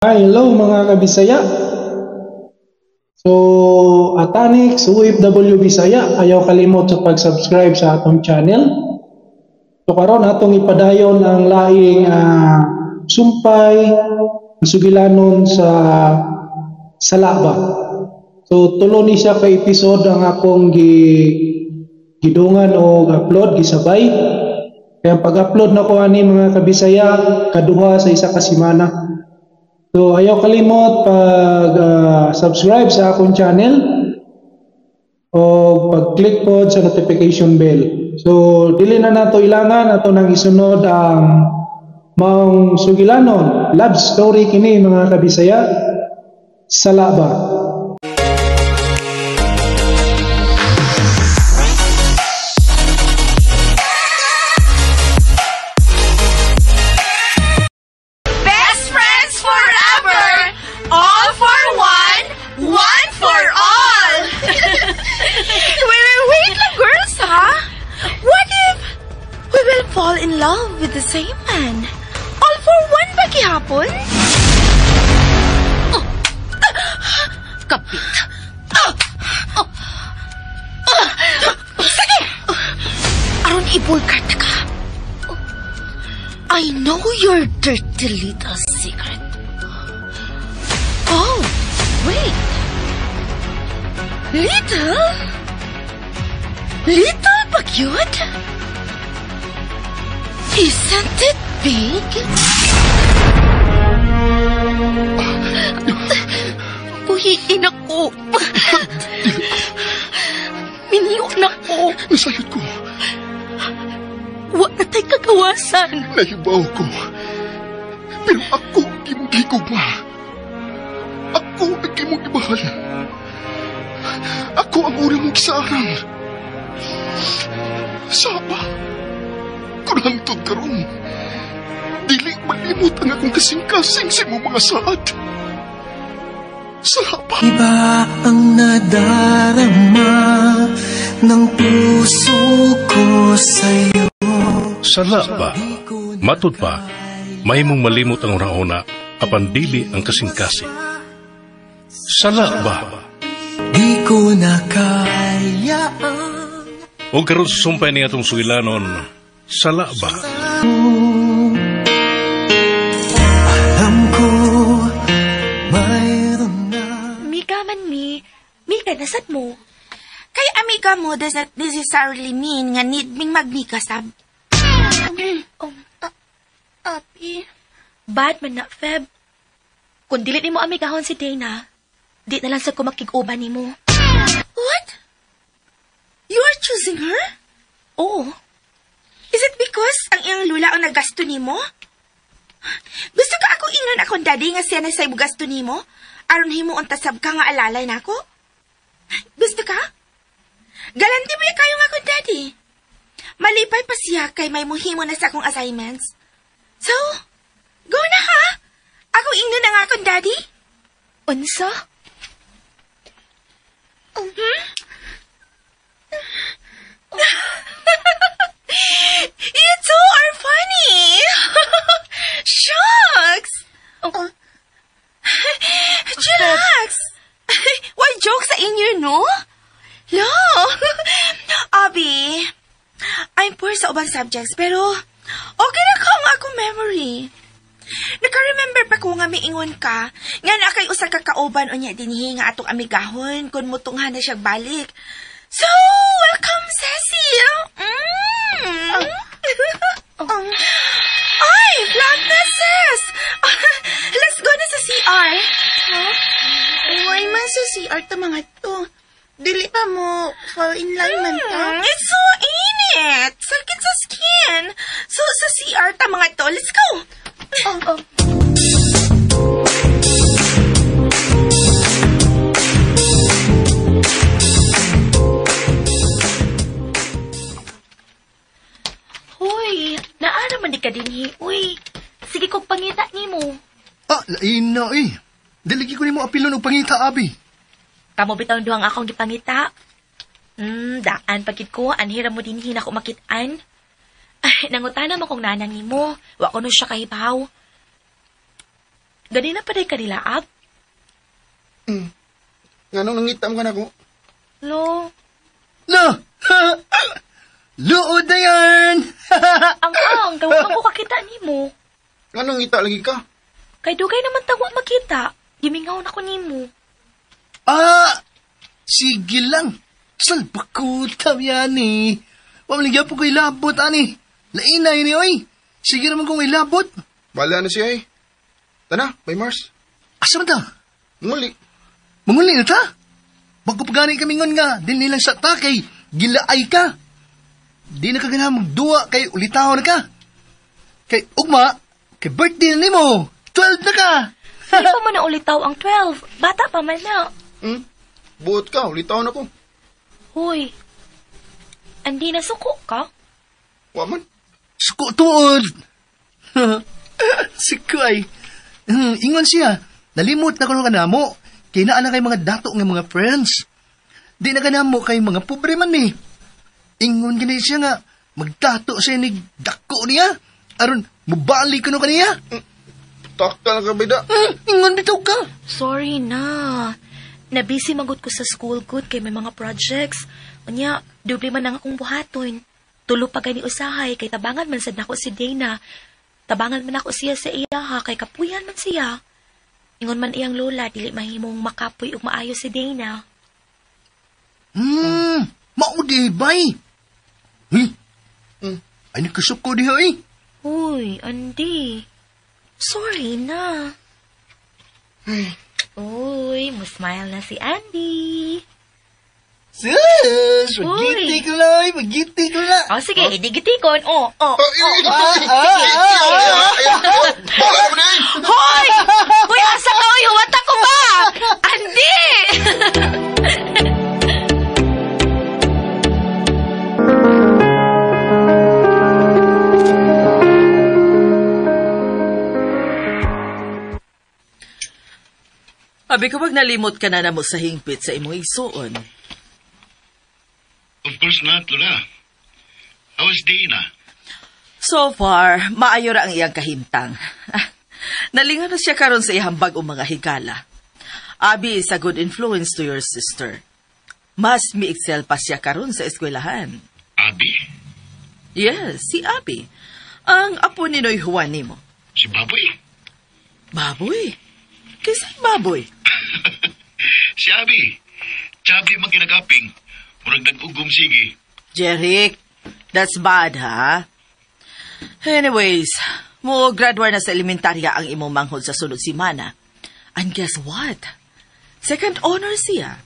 Hi, hello mga kabisaya. So, Atanix, OFW Bisaya, ayaw kalimot sa pag-subscribe sa atong channel. So, karon atong ipadayon ang laing sumpay, sugilanon sa Salaba. So, tulo ni siya ka episode ang akong gidungan o upload, gisabay. Kaya pag-upload na ko ani mga kabisaya, kaduha sa isa ka semana. So, ayaw kalimot pag-subscribe sa akong channel o pag-click po sa notification bell. So, dili na nato ilangan ato nang isunod ang maong sugilanon. Love story kini mga kabisaya. Salaba. Fall in love with the same man. All for one ba gihapon? Kapit. Sige! Aron i-boycott ka. I know your dirty little secret. Oh, wait. Little? Little ba yun? Isn't it big? Buhiin ako. Miniyon ako. Nasayot ko. Huwag na tayo kagawasan. Nahibaw ko. Pero ako imong gigugma. Ako ang imong ibahal. Ako ang urang mong kisarang. Saba. Kurangtod karon. Dili malimot ang akong kasing-kasing sa imong mga saad. Salaba. Iba ang nadarama ng puso ko sa'yo. Salaba. Matud pa, may mong malimot ang una-una apan dili ang kasing-kasing. Salaba. Di ko na kaya O karon sumpay ni atong sugilanon. Salaba. Alam ko mayroon na. Mika man Mika, nasad mo? Kay amiga mo does not necessarily mean nga need ming magmika sab. Api. Bad man na, Feb. Kung dili ni mo amigahon si Dana, di na lang sa kumakig-uban ni mo. What? You are choosing her? Oo. Is it because ang iyang lula ang naggasto ni mo? Gusto ka ako ingon akong daddy nga siya na sa gasto ni mo? Aron himo ang tasab ka nga alalay na ako? Gusto ka? Galanti mo kayo nga akong daddy. Malipay pa siya kay may muhimo na sa akong assignments. So, go na ha? Ako ingnon na nga akong daddy? Unsa? You two are funny! Shucks! Relax! Why joke sa inyo, no? No! Abi, I'm poor sa ubang subjects, pero okay na ka nga akong memory. Naka-remember pa ko nga miingon ka, nga na kay usa ka kauban o niya dinhi nga atong amigahon kung mutunghan na siya balik. So, welcome, Cecil! Ay, flatnesses! Let's go na sa CR. Uy, man sa CR ta mga to. Dili pa mo fall in line man ta. It's so init! Sakit sa skin. So, sa CR ta mga to. Let's go! Hoy, naara man di ka dinhi. Uy, sige kong pangita ni mo. Lain na eh. Daligi ko ni mo apilon og pangita, abi. Kamo bitaw duhang akong gipangita. Daan pagkit ko, anhira mo dinhi na ko makitaan. Ay, nangutana mo kung nanang nimo. Wa ko no siya kahibaw. Ganina pa day kanilaag? Nga nung nangitam ka na ko. Lo, Lo! Luod na yan! ang tawag ko kakita nimo. Nga nung ngita lagi ka. Kay dugay naman tawa makita. Gimingaw na ko nimo. Sige lang. Salpakutam yan eh. Pamaligyan po ko'y labot, ani. Lainay ni, oy. Sige naman kung may labot. Bala na siya eh. Tana, by Mars. Asa man ta? Muli. Manguli na ta? Bago pagani kami ngon nga, din nilang sa ta kay gilaay ka. Di na ka ganahan magduwa kay ulitaw na ka. Kay ugma, kay birthday na nimo. 12 na ka. Hindi pa man na ulitaw ang 12. Bata pa man na. Buot ka, ulitaw na ko. Hoy, andi na suko ka? Waman. Suko tuod. Si Kuy. Ingon siya. Nalimot na ko ka na mo. Kinaan na kay mga dato ng mga friends. Di na ka na mo kay mga pobre man eh. Ingon ganit siya nga. Magdato siya ni dako niya. Aron, mubalik ko no kaniya. Takta na ka, Bida. Ingon bitaw ka. Sorry na. Nabisi magot ko sa school good kay may mga projects. Unya, doble man ang akong buhaton. Tulo pa gani usahay kay tabangan man sad nako si Dana. Tabangan man ako siya sa iya ha kay kapuyan man siya. Ingon man iyang lola dili mahimong makapoy ug maayo si Dana. Maudi bay. Ay nagkasup ko diha eh. Uy, Andy. Sorry na. Uy, musmile na si Andy. Sus, magiti ko lang, magiti ko lang. Oh, sige, idigitikon. Oh. Bala mo na eh. Hoy! Hoy, asa ka? Hoy, huwata ko ba? Andy! Abi ko wag nalimot ka na mo sa hingpit sa imong igsuon. Of course not, Lola. How is Dana? So far, maayo ra ang iyang kahimtang. Nalingaw na siya karon sa iyang bag-ong mga higala. Abi is a good influence to your sister. Mas mi-excel pa siya karon sa eskwelahan. Abi? Yes, si Abi. Ang apo ni Noy Juan nimo. Si Baboy? Baboy? Kisay baboy? Si Abi. Chabi man kinagaping. Murag nag-ugom sige. Jeric, that's bad, ha? Anyways, mo graduate na sa elementarya ang imong manghod sa sunod simana. And guess what? Second honor siya.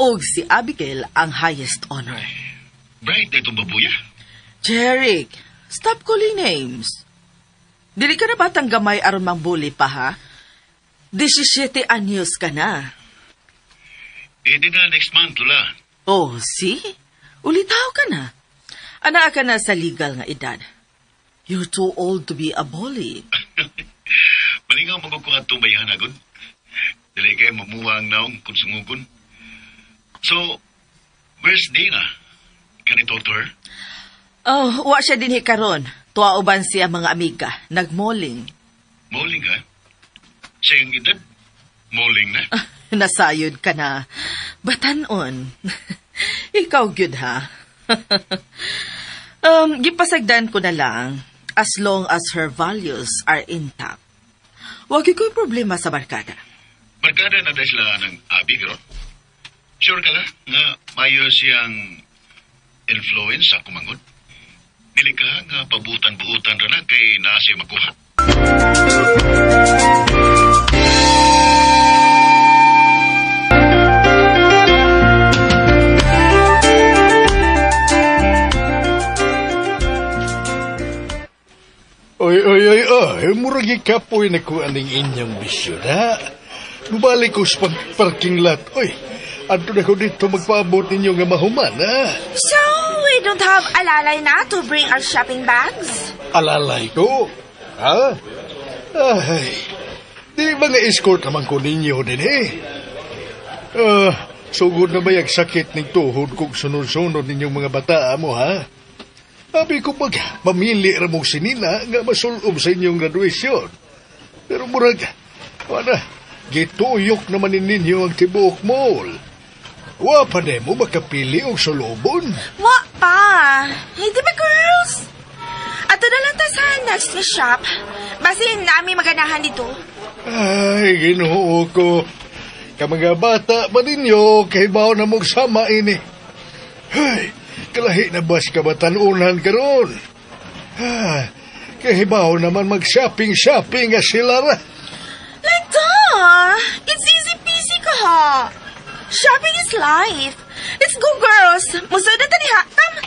Og si Abigail ang highest honor. Bright na itong babuya. Jeric, stop calling names. Dili ka na batang gamay aron mangbuli pa, ha? 17 anyos ka na. Di na next month, Lola. Oh, see? Ulitaw ka na. Anak ka na sa legal nga edad. You're too old to be a bully. Malingaw magkukuha tumayahan agad. Dili kayo mamuha ang naong kung sungukon. So, where's Dana? Can I talk to her? Oh, wa siya din karon. Tuwa-uban siya mga amiga. Nagmoling. Moling ha? Sa iyong edad? Moling na? Nasayod ka na. Batanon. Ikaw gyud ha. Gipasagdan ko na lang as long as her values are intact. Wag ko'y problema sa barkada. Barkada na dahil sila ng Abi, pero sure ka na nga mayo siyang influence sa kumangod. Dili ka nga pabutan-buutan ra na kay naa siya makuha. Ay, murag ikapoy na ko aning inyong bisyo na. Bumalik ko sa parking lot. Oy, ato na ko dito magpaabot ninyo nga mahuman, ha? So, we don't have alalay na to bring our shopping bags? Alalay ko? Ha? Ay, di ba nga escort naman ko ninyo din, eh? Sugod na bayag sakit ng tuhod kung sunod-sunod ninyong mga bata mo, ha? Sabi ko pag mamili ra mong sinina nga masulob sa inyong graduation. Pero murag, Wala, gituyok naman ninyo ang tibuok mall. Wa pa mo makapili og sulubon. Wa pa. Hey, di ba, girls? Ato na lang ta sa next na shop. Basin nami maganahan dito. Ay, Ginoo ko. Ka mga bata ba ninyo, kay bao na mong sama ini. Ay, kalahi na bas ka batanunan karon. Kay bao naman mag-shopping nga sila ra. Lanta! It's easy peasy ka ha. Shopping is life. Let's go, girls. Musod na tani ha. Come.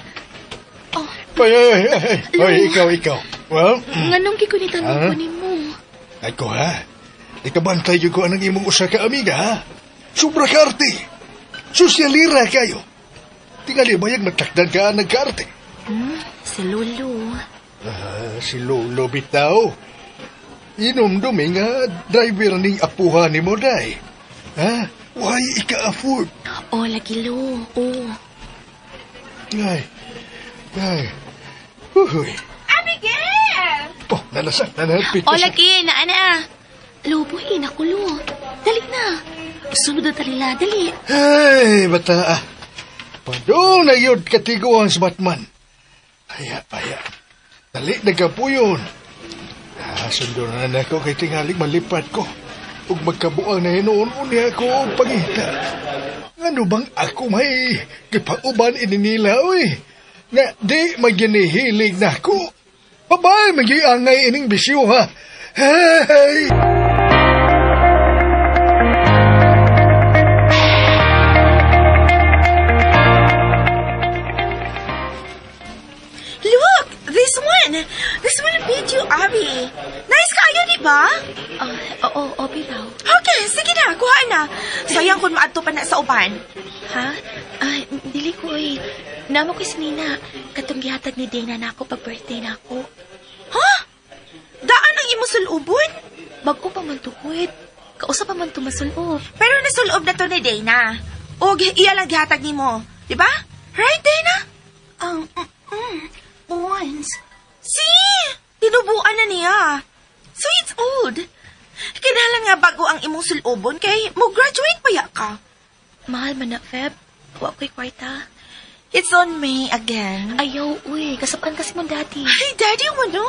Ay, ikaw. Well, Nganong gikunitan ko ni mo? ako ha. Di ka bantay yung ko anang imong usa ka amiga ha. Sobra karte. Sosyalira kayo. Tingali bayag matakdan ka nagkarte. Si Lulu. Si Lolo bitaw. Inumdumi nga driver ning apuha ni mo day. Ha? Why ika-afford? Oh, lagi Lu. Oh. Ay. Uy. Abigail! Oh, nalasan. Nanalpit Oh, lagi. Naana. Lubuhin ako, Lu. Dali na. Sunod na talila. Dali. Ay, bata. Pado na yun katiguan sa Batman. Aya. Dali, nagkapuyon. Sundo na ako kay tingaling malipad ko. Ug magkabuang na hinoon niya ako og pangita. Ano bang ako may kipauban ininila, oy? Nga di magyanihilig na ako. Babay, magyangay ining bisyo, ha? Hey! Look! This one will beat you, Abby. Nice kayo, di ba? Oo, bitaw. Okay, sige na. Kuha na. Sayang kung maadto pa na sa uban. Ha? Ay, dili ko eh. Namo ko si Nina. Katong gihatag ni Dana na ako pag birthday na ako. Ha? Daan ang imo sulubon? Bago pa man tukwit. Kausa pa man tumasulog. Pero nasulob na to ni Dana. O, iya lang gihatag ni mo. Di ba? Right, Dana? Once. See? Tinubuan na niya. So it's old. Kinahanglan nga bago ang imong sulubon kay mo graduate pa ya ka. Mahal man na, Feb. Wa ko'y kwarta. It's on me again. Ayaw, uy. Kasapan kasi mo dati. Ay, Daddy, mo no.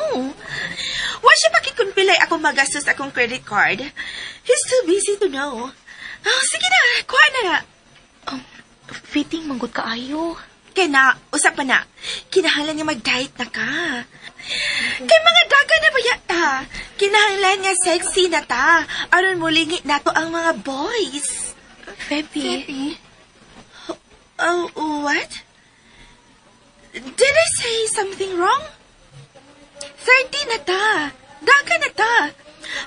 Wa siya pakikunpilay ako magastos akong credit card. He's too busy to know. Oh, sige na, kuha na na. Fitting manggod ka ayo. Kaya na, usap pa na. Kinahanglan niya mag-diet na ka. Kay mga daga na ba yata? Kinahanglan nga sexy na ta. Aron mulingi na to ang mga boys. Febby. Oh, what? Did I say something wrong? 30 na ta. Daga na ta.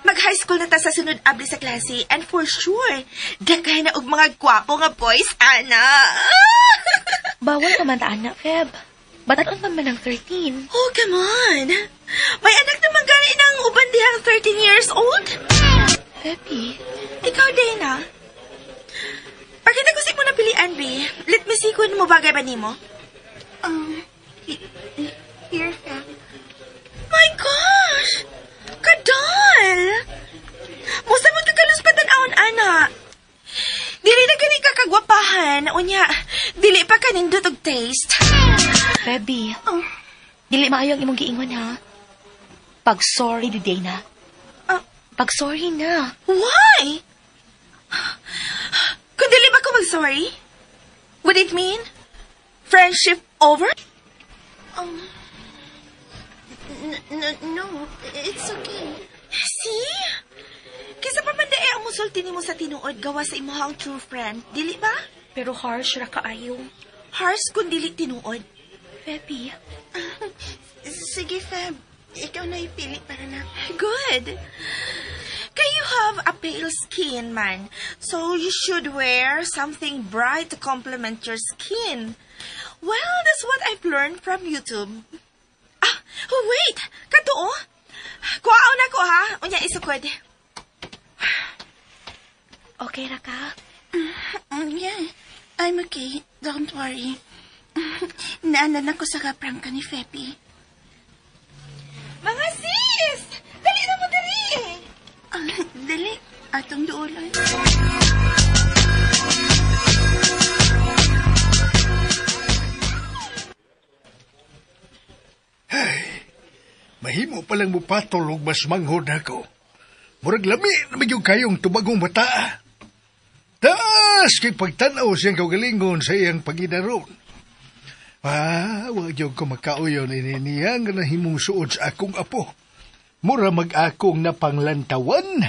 Mag-high school na ta sa sunod abli sa klase. And for sure, dagay na og mga gwapo nga boys, ana. Bawal naman ta, anak, Feb. Batanon pa man ng 13. Oh, come on. May anak naman gani ng uban dihang 13 years old. Febby. Ikaw, Dana. Pakita ko si mo na pilian, B. Let me see kung mo bagay ba ni mo. Here, Feb. My gosh! Kadal! Musta mo kagalus pa tan-aon, ana? Dili na gani ka kagwapahan. Unya, dili pa kanindot og taste. Febby. Dili maayo ang imong giingon, ha? Pag sorry di Dana. Pag sorry na. Why? Kung dili ba ko mag-sorry? Would it mean friendship over? No, it's okay. See? Kisa pa man dae ang musulti nimo sa tinuod gawa sa imong true friend, dili ba? Pero harsh ra kaayo. Harsh kung dili tinuod. Febby. Sige, Feb. Ikaw na ipili para na. Good. Kay you have a pale skin, man. So you should wear something bright to complement your skin. Well, that's what I've learned from YouTube. Wait! Kato, kuhaon ako, ha? Unya, isukod. Okay ra ka? Yeah, I'm okay. Don't worry. Naanan ako sa kaprangka ni Fepi. Mga sis! Dali na mo dali! Dali? atong duulan. Mahimo palang mupatol og mas manghod ako. Murag lami na medyo kayong tubagong bata. Taas kay pagtanaw siyang kaugalingon sa iyang paginaron. Wag yung kumakauyon niya nga nahimong suod sa akong apo. Mura mag-akong napanglantawan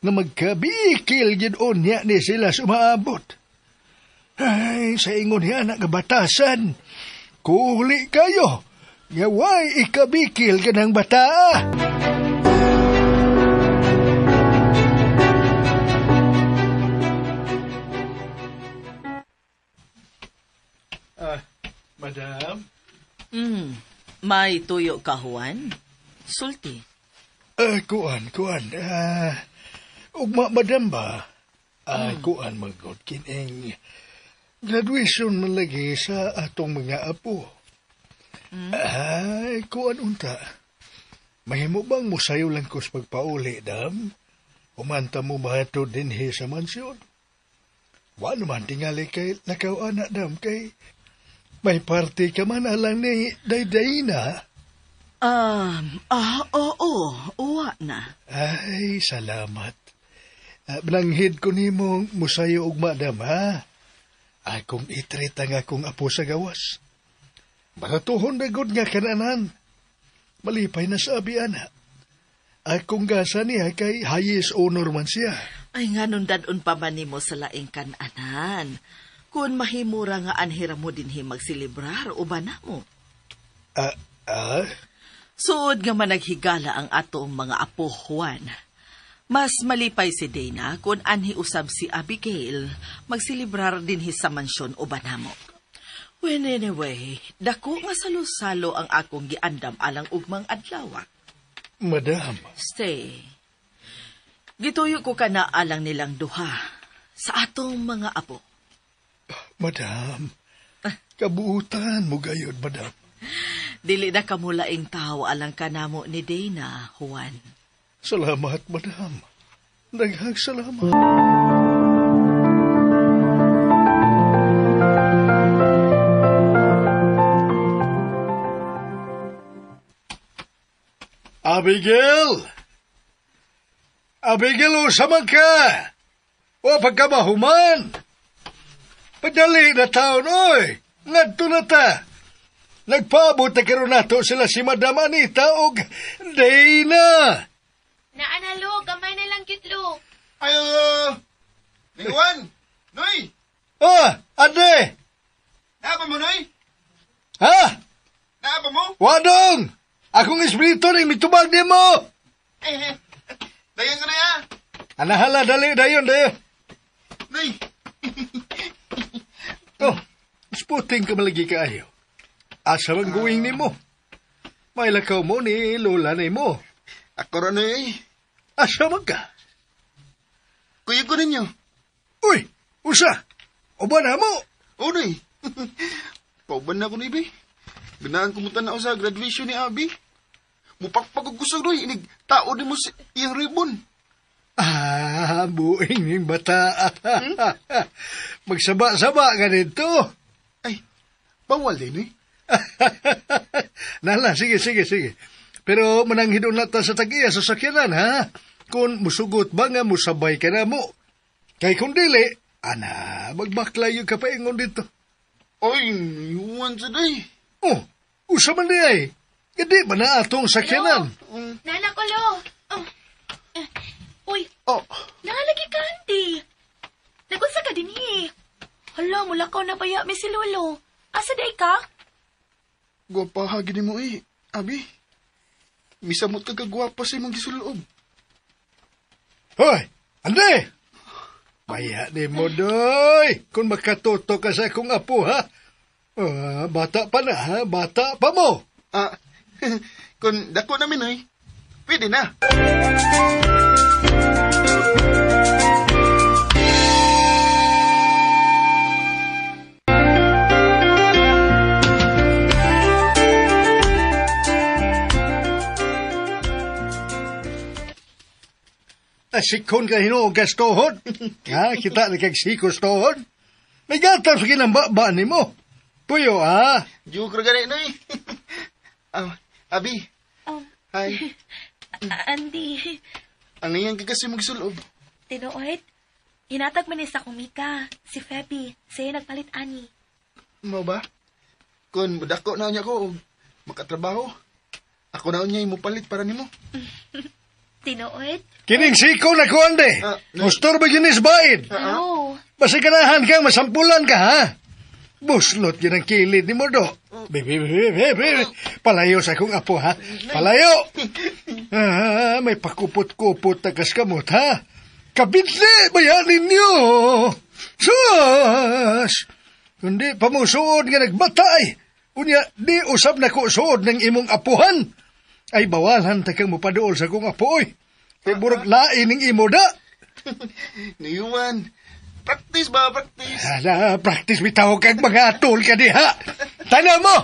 na magkabikil yun niya ni sila sumaabot. Ay, sa ingon niya na batasan, kuhuli kayo. Ngaway ikabikil ka ng bata. Madam? May tuyo ka, Juan? Sulti. Kuan. Ugma, madam ba? Kuan, magod kining graduation man lagi sa atong mga apo. Ay, kuan unta. Mahimo bang musayo lang ko sa pagpauli, dam? Umanta mo mahatod din sa mansyon. Wa naman tingali kay lakaw anak, dam, kay may party ka man alang ni Dayna. Oo, uwa na. Ay, salamat. Binanghid ko ni mong musayo og madam, ha? Akong itreat ang akong apo sa gawas. Malatuhon na gud nga kananan. Malipay na sabi, anak. Akong gasa niya kay highest honor man siya. Ay nga nun dadun pa man nimo sa laing kananan. Kung mahimura nga anhira mo din magsilibrar o ba na mo? Suod nga managhigala ang atong mga apo, Juan. Mas malipay si Dana kung anhi usab si Abigail magsilibrar din sa mansyon o ba na mo. Well, anyway, dako nga salo-salo ang akong giandam alang ugmang adlaw. Madam. Stay. Gituyo ko ka na alang nilang duha sa atong mga apo. Madam, kabuutan mo gayod, madam. Dili na kamulaing tao alang kanamo ni Dana, Juan. Salamat, madam. Daghang salamat. Abigail! Abigail, usaman ka! O pagkamahuman! Padali na taon, oy! Ngadto na ta! Nagpaabot na karon nato sila si Madam Anita o Dana! Naanalo, gamay na lang kitlo. Ayo! Ningwan! Noy! Ade! Naapa mo, Noy? Ha? Naapa mo? Wadong! Akong espiritu rin mitubag di mo! Dayan ka na ya! Anahala, dali, dayon. Noy! Sputing ka malagi kaayo. Asa lang guwing ni mo? May lakaw mo ni lola ni mo. Ako rin, Noy. Asa man ka? Kuya ko ninyo. Uy! Usa! Uba na mo! O, Noy. Pauban na ako, Noy, be. Binaan kumutan na ako sa graduation ni Abi. Mupakpag gusto, Noy. Inig tao din mo si iyang ribbon. Buing ning bata. Magsaba-saba ka dito. Ay, bawal din, Noy. Nala, sige. Pero mananghidon na ta sa tagiya sa sakyanan, ha? Kung musugot ba nga musabay ka na mo. Kay kung dili, magbaklayo ka pa ingon dito. Ay, iwan sa day. Usa man di ay. Hindi ba na atong sakyanan? Nana ko, lo. Uy, nalagi ka, auntie. Nagunsa ka din, Hala, mulakaw na baya, mi si Lolo. Asa day ka? Gwapahagi ni mo, Abi. Misamot ka kagwapa sa imong gisuloob. Hoy, Ande! Maya ni mo, doy. Kung makatuto ka sa akong apo, ha? Bata pa na, ha? Bata pa mo. Kung dako namin, Noy, pwede na. kasikon ka hinuog gastohon. Ha, kita na kag sikos tohon. May gatas ginamba ni mo. Puyo, ha? Joke ra gani noy. Abi. Hi. Andy, Ang iyang kagasi mo gisulob. tinuod. Hinatag man ni sa kumika. Si Feby, sa'yo nagpalit ani. Mo ba? Kun dako na niya ko og makatrabaho. Ako na niya imupalit para nimo. Tinuod? Kining siko na ko ande. Mustor ba yun isbaid? No. Basta ganahan ka, masampulan ka, ha? Buslot yun ang kilid ni mo, do. Palayo sa akong apo, ha? Palayo! May pakupot-kupot na kaskamot, ha? Kabitli, bayanin niyo! Sus! Kundi pamusuod nga nagbatay. Unya, di usab na ko suod ng imong apuhan. Ay bawalan ta kang mupadool sa kong apoy. Kay burag lain ng imo da. Niyuman. Practice ba, practice? Hala, practice bitaw kag mga atol ka diha. Tanaw mo!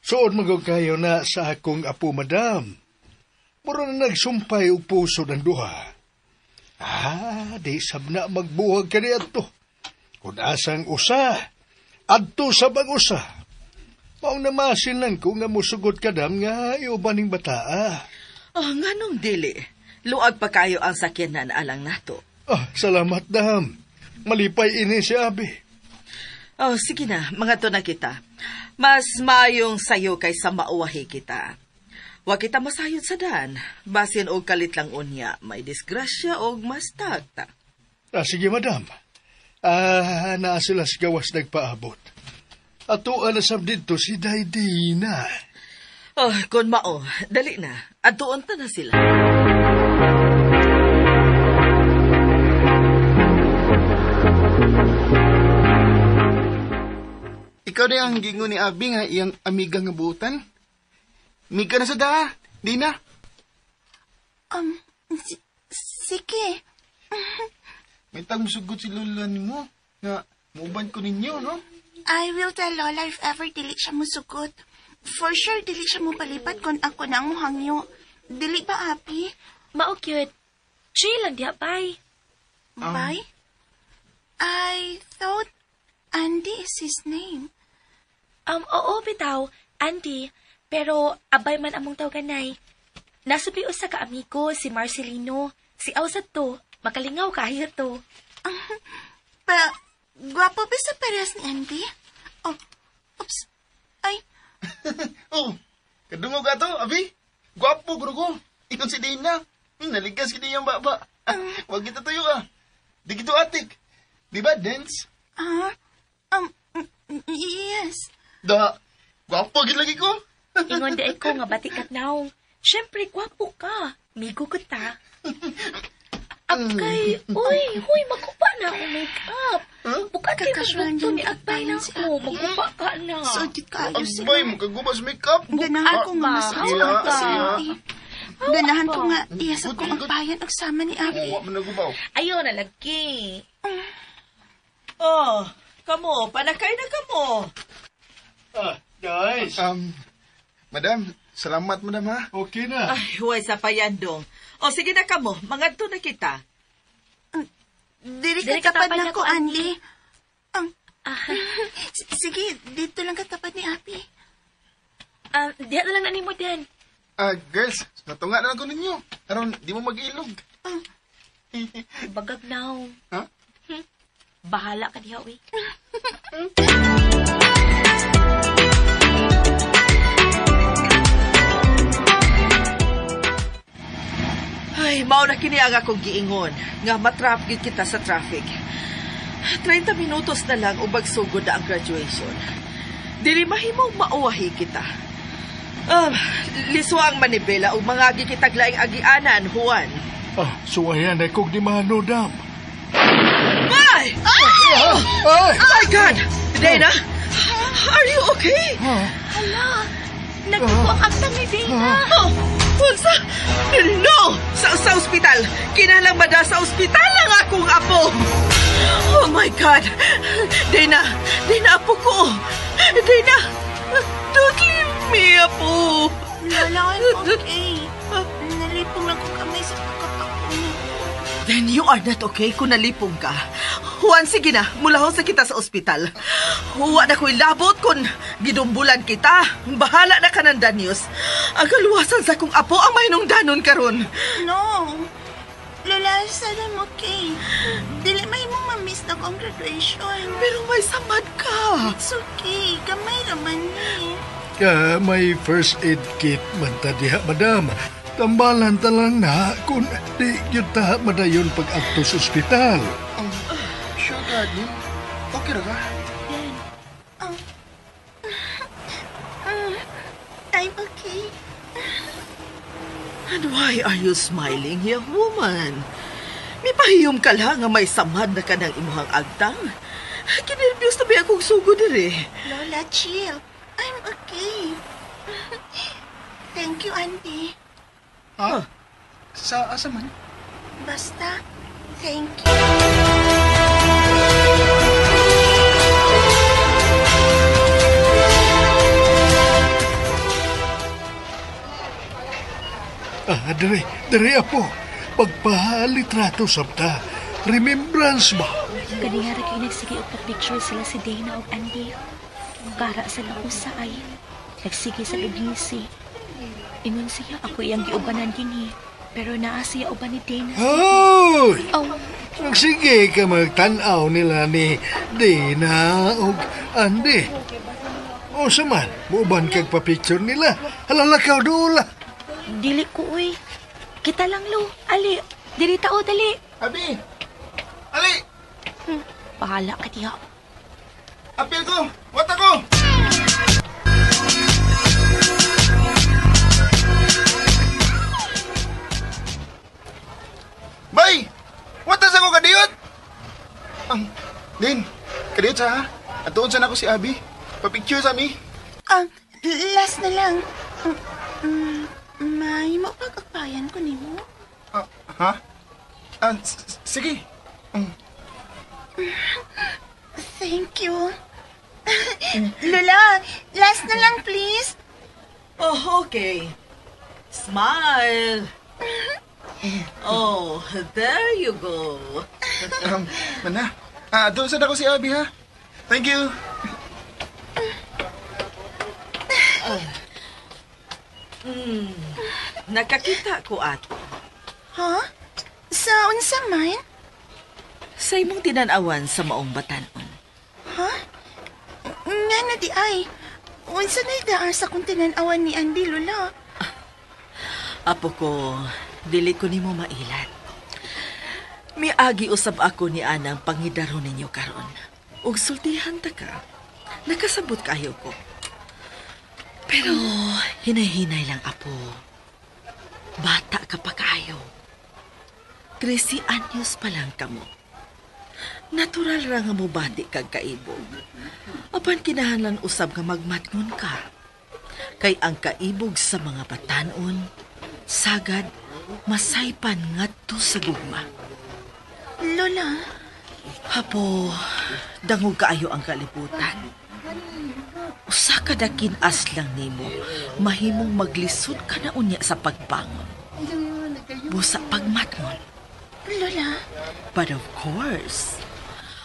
Suod magog kayo na sa akong apo, madam. Mura na nagsumpay og puso ng duha. Di sabna magbuhag ka niya to. Kung asang usa, adto sa bag-usa. Maong namasin lang ko nga musugot ka dam nga iubaning bataa. Nganong dili? Luag pa kayo ang sakyanan alang nato. Salamat, dam. Malipay ini si Abi. Sige na, mga to na kita. Mas mayong sayo kaysa mauwahi kita. Wa kita masayod sa dan. Basin og kalit lang unya, may disgrasya og mas tagta. Sige, madam. Naa sila sa gawas nagpaabot. Ato alasab dito si Daydina. Kung mao, dali na. Atuon ta na sila. Ikaw na ang gingon ni Abi nga iyang amiga nga buutan. Miga na sa da, di na. Sige. May tang musugot si Lola mo nga muban ko ninyo, no? I will tell Lola if ever dili siya musugot. For sure, dili siya mo palipat kung ako na ang muhangyo. Dili ba, Abi? Mao cute. Chill lang diha, bye. Bye? I thought Andy is his name. Oo, bitaw, Andy. Pero abay man among tawganay. Nasubi usa ka amigo, si Marcelino. Si Ausat to. Makalingaw kayo to. Gwapo ba sa parehas ni Andy? Oops. Ay. Kadungog ka to, Abi. Gwapo, grugo. Ikon si Dina. Naligas kini yung baba. Wag kita tuyo, Di kito atik. Di ba, dance? Yes. Gwapo gid lagi ko. Ingon di ko nga batik now. Siyempre, gwapo ka. Migo ko ta. Agkay, huy, magupa na ako make-up. Bukat kayo magluto ni Agpay na ako. Magupa ka na. So, di ka ayos sila. Agpay, magkaguba sa make-up. Ganahan ko nga masasawa Iya, si iya. Andy. Ganahan ko nga iyasap ko ang bayan og sama ni Abi. Wa man nagubaw. Ayaw na lagi. Kamo, panakay na kamo. Guys. Madam, salamat madam ha. Okay na. Huwag sa payandong. Sige na kamo, mangadto na kita. Dili Dili ka tapad katapad na na ko, ko, Andy. Sige, dito lang katapad ni Abi. Diha na lang na mo din. Girls, natunga na lang ko ninyo. Aron, di mo mag-ilog. Bagag now. Ha? Bahala ka diha, uy. Ay, mao na kini ang akong giingon nga matrap gid kita sa traffic. 30 minutos na lang ubag sugod na ang graduation. Dili mahimong mauwahi kita. Liswa ang manibela ug mga gikitaglaing agianan, Juan. Suwayan na kong di manodam. Ay! Oh my God! Dana, are you okay? Hala, Nagtuko ang akta ni Dana. Oh, unsa? No! Sa ospital. Kinalang ba na sa ospital ang akong apo? Oh my God! Dana, apo ko! Dana, don't leave me, apo! Lola, I'm okay. Nalipong lang ko kamay sa pagkapako. Then you are not okay kung nalipong ka. Juan, sige na. Mulahon sa kita sa ospital. Huwa na ko'y labot kung gidumbulan kita. Bahala na ka ng danyos. Ang kaluwasan sa kong apo ang mahinungdanon karon. No. Lola, sana I'm okay. Dili may mong mamiss na ko ang graduation. Pero may samad ka. It's okay. Kamay naman ni. May first aid kit man ta diha, madam. Tambalan ta lang na kung di yun ta madayon pag-akto sa ospital. Sure ka, Din? Okay ra ka? I'm okay. And why are you smiling, young woman? May pahiyom ka lang nga may samad na ka ng imuhang agtang. Kinirbyos na ba akong sugod dire? Lola, chill. I'm okay. Thank you, Auntie. Ha? Sa asa man? Basta, thank you. Dere apo. Pagpahalitrato sabta. Remembrance ba? Kaniyara kayo nagsige og picture sila si Dana og Andy. Kara sila usay. Nagsige sa lubisi. Ingon siya ako iyang giubanan dinhi. Pero naa siya uban ni Dana. Hoy! Oh, Sige ka magtanaw nila ni Dana o Andy. O saman, muuban kag pa-picture nila. Halalakaw dula. dili ko uy. Kita lang lo. Ali, dili tao dali. Abi! Ali! Bahala ka diha. Apil ko! Wata ko! Bay! Wata sa ko kadiyot! Din, kadiyot sa ha? Atuon sa na ko si Abi. Papicture sa mi. Last na lang. May mapagkakbayan ko ni mo. Ha? Sige. Thank you. Lola, last na lang please. Oh, okay. Smile. Oh, there you go. Mana? Doon sa na ko si Abi ha? Thank you. Nakakita ko ato. Ha? Sa unsa man? Sa imong tinanawan sa maong batanon. Ha? Nga na di ay. Unsa na idaan sa kung tinanawan ni Andy, Lola? Apo ko, dili ko nimo mailat. Miagi usab ako ni Anang pangidaro ninyo karon. Ug sultihan ta ka. Nakasabot kayo ko. Pero hinay-hinay lang, apo. Bata ka pa kayo. 13 anyos pa lang kamo. Natural ra nga mo bati kag kaibog. Apan kinahanglan usab nga magmatngon ka. Kay ang kaibog sa mga batanon, sagad, masaypan ngadto sa gugma. Lola? Hapo, dangog kaayo ang kalibutan. Usa ka dakin aslang nimo, mahimong maglisod ka na unya sa pagbangon. Busa pagmatngon. Lola? But of course,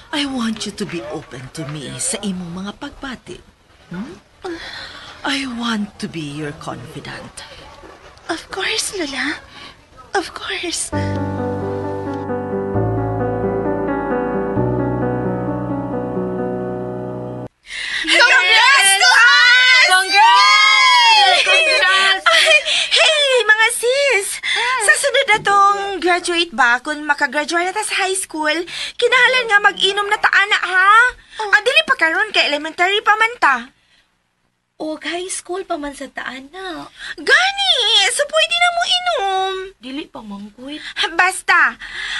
I want you to be open to me sa imong mga pagbati. I want to be your confidant. Of course, Lola. Of course. Congrats to us! Congrats! Hey, mga sis! Sa sunod na tong graduate ba, kung makagraduate na ta sa high school, kinahanglan nga mag-inom na taana, ha? Ang dili pa karon kay elementary pa man ta. O high school pa man sa taan na. Gani! So pwede na mo inom. Dili pa mangguit. Basta,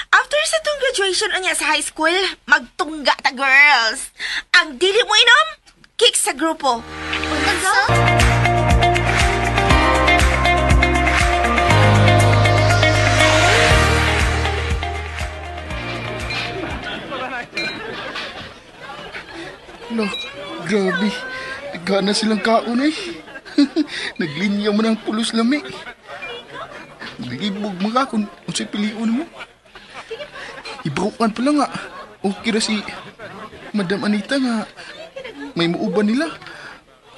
after sa tong graduation unya sa high school, magtungga ta, girls. Ang dili mo inom, kick sa grupo. Unsa? Lo, grabe. Tiga na silang kaon eh. Naglinya mo ng pulos lami. Nagibog mga kung sa'y piliun mo. Ibaukan pala nga. Okay ra si Madam Anita nga may muuban nila.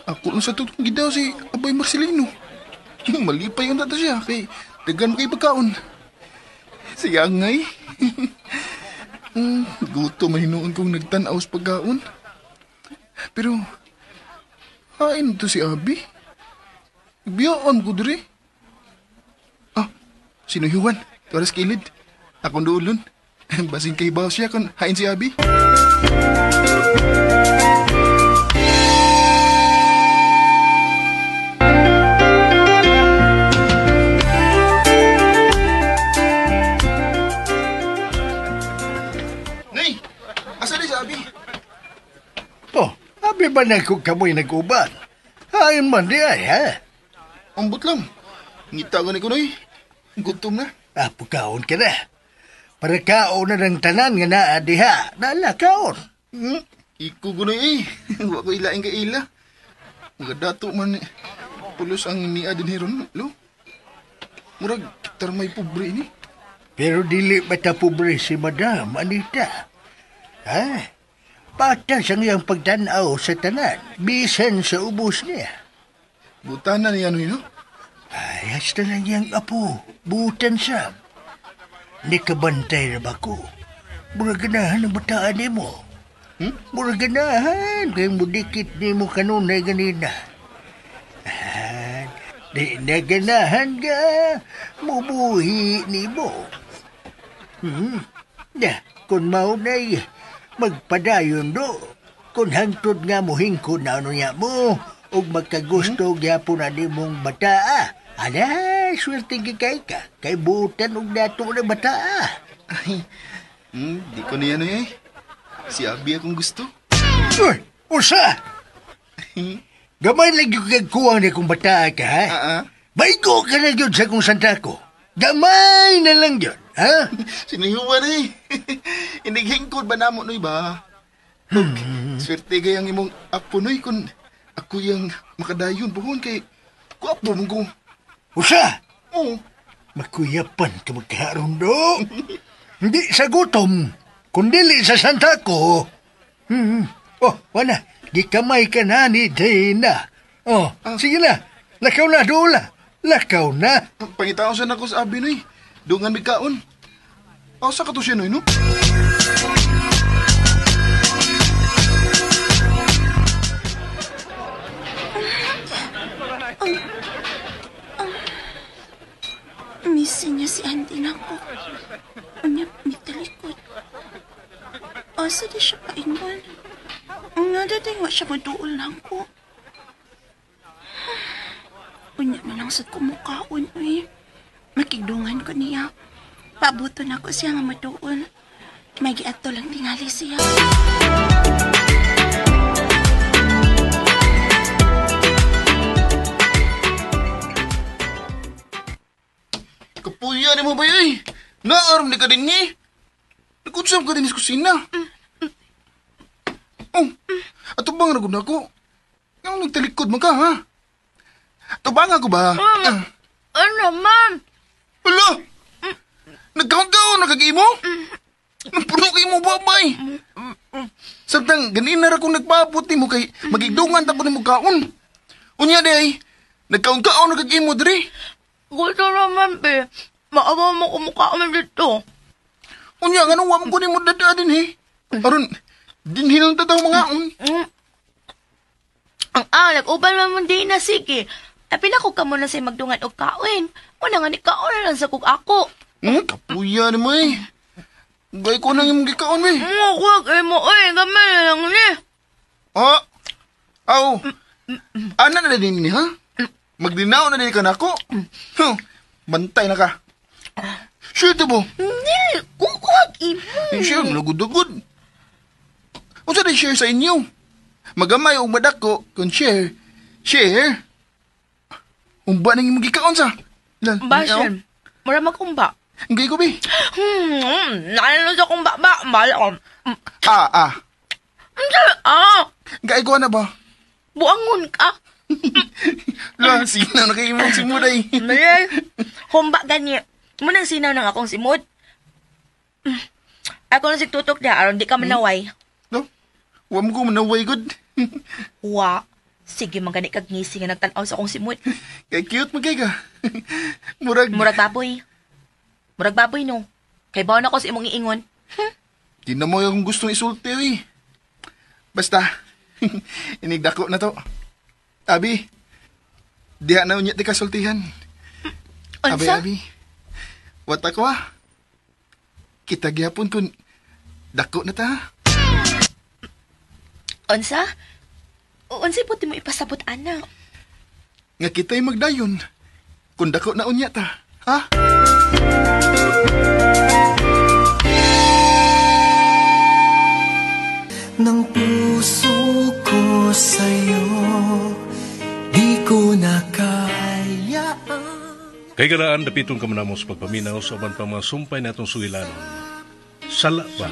Ako lang sa tutong gidaw si Abay Marcelino. Malipay yung tata siya kay dagan mo kay pagkaon. Siya ngay. Guto mahinoon kong nagtanaw sa pagkaon. Pero, hain to si Abi. Biyaan ko diri. Ah, sino Juan? Tuwaras kilid. Akong doolon. Basin kay baw siya kung hain si Abi. Nay, asa di si Abi? Oh, abi ba na kung kamoy nag-uban? Hain man di ay, ha? Ambot lang. Ngita ko ni Kunoy. Gutom na. Pagkaon ka na. Para kaon na ng tanan nga naa diha. Nala, kaon. Iko Kunoy eh. Wa ko ilaing ka ila. Mga dato man pulos ang niya din hiron, lo. Murag, kitar may pobre ini. Pero dili bata pobre si Madam Anita. Ha? Patas ang iyang pagtanaw sa tanan. Bisan sa ubos niya. Butanan niya no yun, no? Ay, hasta lang yung apo. Butan siya. Ni kabantay na ba ko? Murag ganahan ang bataan ni mo. Murag ganahan. Kaya mo dikit ni mo kanunay ganina. Di na ganahan ka. Mubuhi ni mo. Kung maunay, magpadayon do. Kung hangtod nga mo hingkod na ano niya mo. O magkagusto gyapon na ni mong bataa. Ala, swerte kay ka. Kay butan og dato na bataa. Ay, di ko niya no eh. Si Abi akong gusto. Uy, usa! Gamay lang yung kagkuwang na kong bataa ka, ha? Baigo ka na yun sa kong santa ko. Gamay na lang yun, ha? Sinayuan eh. Inighingkod ba namo noy ba? Swerte kayang imong apo noy kung ako yung makadayon pohon kay kuapo mong ko. Usa! Oo. Makuyapan ka magkaroon do. Hindi sa gutom, kundili sa santa ko. Oh, wala. Gikamay ka na ni Dana. Oh, sige na. Lakaw na, Dula. Lakaw na. Pangitaon siya na ko sa Abi noy. Dungan may kaon. Sa ka to siya noy, no? Misin niya si Andy na ko. Unya, mitalikod. Asa di siya paingon? Nadating wa siya maduol lang ko. Unya man lang sa kumukaon, uy. Makigdungan ko niya. Pabuto na ko siya nga maduol. May giato lang tingali siya. Kapuya ni mo ba yun? Naaram ni ka din ni? Nakutsam ka din sa kusina. Ato bang nagod na ako? Yung nagtalikod mo ka, ha? Ato bang ako ba? Ano, ma'am? Hala! Nagkaon-kaon, nagkag-imo? Napuno kayo mo, babay. Samtang ganina ra kung nagpaputi mo kay magigdungan tako ni mo kaon. Unya day, nagkaon-kaon, nagkag-imo diri. Gusto naman, be. Maawa mo kumukha kami dito. Unya, ganun wa mo ko ni mo dada din, he. Aron, dinhin ang tataw mga on. Ang nag-uban naman din na, sige. Pinako ka muna sa magdungan o kain. Una nga ni kaon na lang sa kuk ako. Kapuya ni mo, eh. Gay ko nang yung gikaon, eh. Huwag mo, gamay na lang ni. Aw. Ana na din ni, ha? Magdinaw na din ka na ako. Bantay na ka. Sure to mo? Hindi, kukuhag imo. Sure, nagudugod. O sa share sa inyo? Magamay o madako kung share. Share? Umba nang imong gikaon sa? Basin, mura makumba. Hindi ko, be. Nalalo sa kumba ba? Malakon. Gay ko na ba? Buangon ka. La, sinaw na kayo mong simuday. Malay, humba ganyan. Munang sinaw ng akong simod. Ako na sigtutok niya, aron di ka manaway. No? Huwag mo ko manaway, good. Wa. Sige, magani kag ngisi nga nagtanaw sa akong simod. Kay cute mo kay ka. Murag... Murag baboy. Murag baboy, no? Kay bawa na ko sa imong iingon. Di na mo yung gustong isulti, eh. Basta, inigdako na to. Abi, diha na unya di kasultihan. Unsa? Abi, wat ako ah. Kita gyapon kun dako na ta. Unsa? Unsa po mo ipasabot, anak? Nga kita'y magdayon. Kun dako na unya ta, ha? Ng puso ko sa'yo, di ko na kaya. Kay garaan dapitong kamanamos pagpaminaw sa uban pa mga sumpay natong sugilanon. Sala ba?